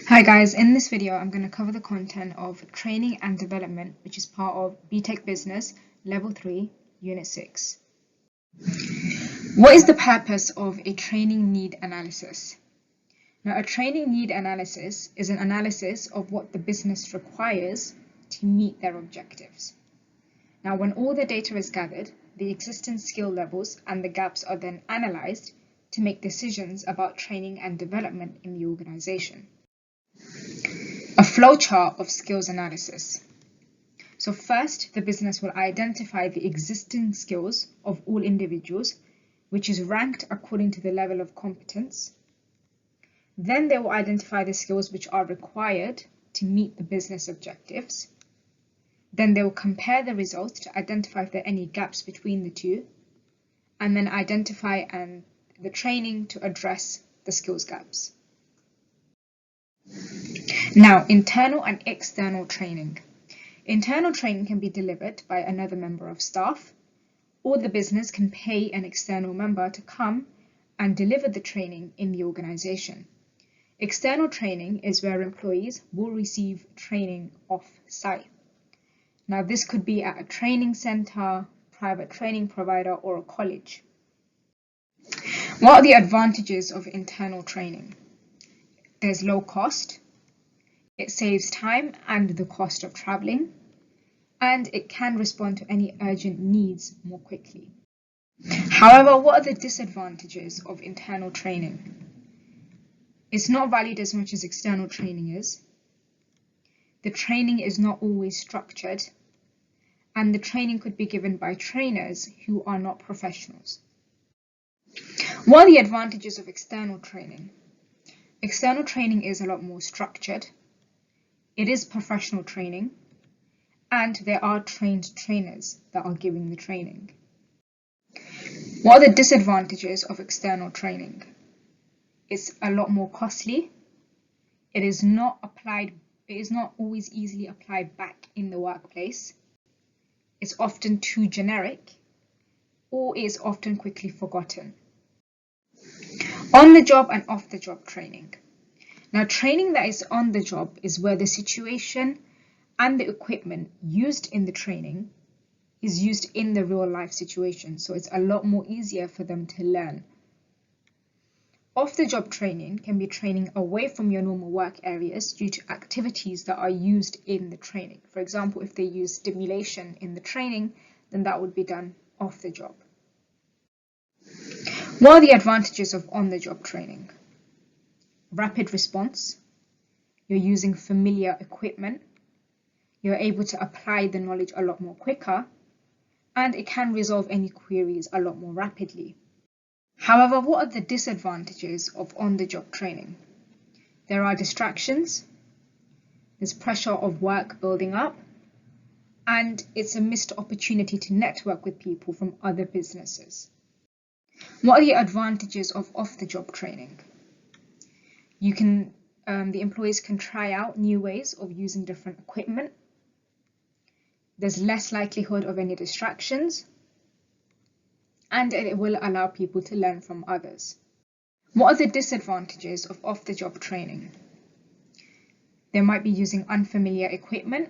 Hi guys, in this video I'm going to cover the content of training and development, which is part of BTEC Business Level 3, Unit 6. What is the purpose of a training need analysis? Now, a training need analysis is an analysis of what the business requires to meet their objectives. Now, when all the data is gathered, the existing skill levels and the gaps are then analyzed to make decisions about training and development in the organization. A flowchart of skills analysis. So first, the business will identify the existing skills of all individuals, which is ranked according to the level of competence. Then they will identify the skills which are required to meet the business objectives. Then they will compare the results to identify if there are any gaps between the two, and then identify the training to address the skills gaps. Now, internal and external training. Internal training can be delivered by another member of staff, or the business can pay an external member to come and deliver the training in the organization. External training is where employees will receive training off-site. Now, this could be at a training center, private training provider, or a college. What are the advantages of internal training? There's low cost. It saves time and the cost of traveling, and it can respond to any urgent needs more quickly. However, what are the disadvantages of internal training? It's not valued as much as external training is. The training is not always structured, and the training could be given by trainers who are not professionals. What are the advantages of external training? External training is a lot more structured. It is professional training, and there are trained trainers that are giving the training. What are the disadvantages of external training? It's a lot more costly. It is not always easily applied back in the workplace. It's often too generic, or is often quickly forgotten. On the job and off the job training. Now, training that is on the job is where the situation and the equipment used in the training is used in the real life situation, so it's a lot more easier for them to learn. Off the job training can be training away from your normal work areas due to activities that are used in the training. For example, if they use stimulation in the training, then that would be done off the job. What are the advantages of on-the-job training? Rapid response. You're using familiar equipment. You're able to apply the knowledge a lot more quicker, and it can resolve any queries a lot more rapidly. However, what are the disadvantages of on-the-job training? There are distractions. There's pressure of work building up, and it's a missed opportunity to network with people from other businesses. What are the advantages of off-the-job training? The employees can try out new ways of using different equipment. There's less likelihood of any distractions, and it will allow people to learn from others. What are the disadvantages of off-the-job training? They might be using unfamiliar equipment.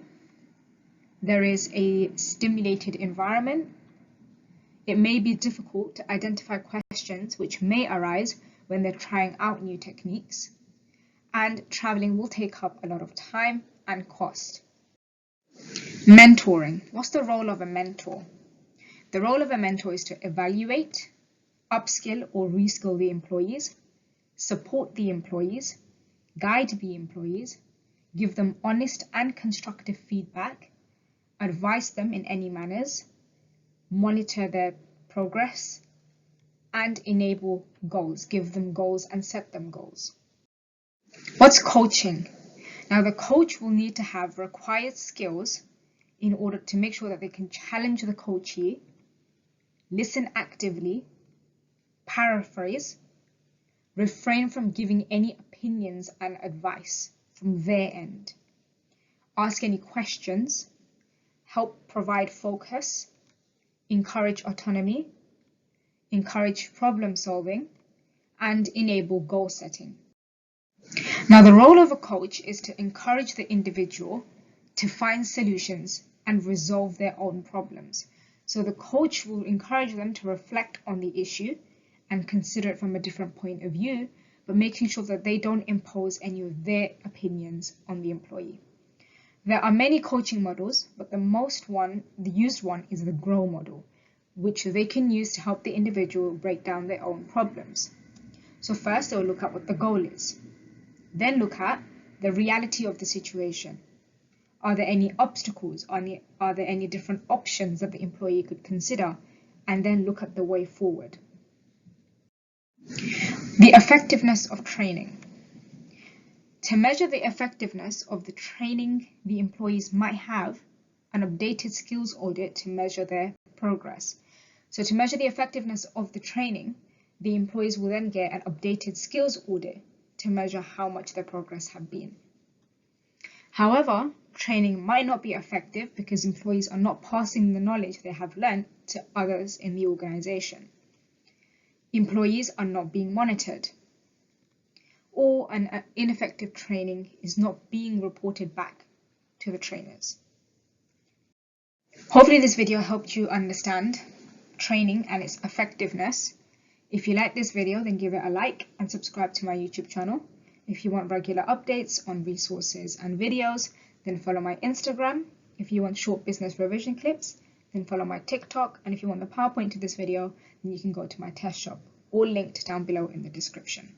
There is a stimulated environment. It may be difficult to identify questions which may arise when they're trying out new techniques, and traveling will take up a lot of time and cost. Mentoring. What's the role of a mentor? The role of a mentor is to evaluate, upskill or reskill the employees, support the employees, guide the employees, give them honest and constructive feedback, advise them in any manners, monitor their progress, and enable goals, give them goals and set them goals. What's coaching? Now, the coach will need to have required skills in order to make sure that they can challenge the coachee, listen actively, paraphrase, refrain from giving any opinions and advice from their end, ask any questions, help provide focus, encourage autonomy, encourage problem solving, and enable goal setting. Now, the role of a coach is to encourage the individual to find solutions and resolve their own problems. So the coach will encourage them to reflect on the issue and consider it from a different point of view, but making sure that they don't impose any of their opinions on the employee. There are many coaching models, but the used one is the GROW model, which they can use to help the individual break down their own problems. So first, they'll look at what the goal is. Then look at the reality of the situation. Are there any obstacles? Are there any different options that the employee could consider? And then look at the way forward. The effectiveness of training. To measure the effectiveness of the training, the employees might have an updated skills audit to measure their progress. So to measure the effectiveness of the training, the employees will then get an updated skills audit to measure how much their progress have been. However, training might not be effective because employees are not passing the knowledge they have learned to others in the organization. Employees are not being monitored, or an ineffective training is not being reported back to the trainers. Hopefully this video helped you understand training and its effectiveness. If you like this video, then give it a like and subscribe to my YouTube channel. If you want regular updates on resources and videos, then follow my Instagram. If you want short business revision clips, then follow my TikTok. And if you want the PowerPoint to this video, then you can go to my test shop, all linked down below in the description.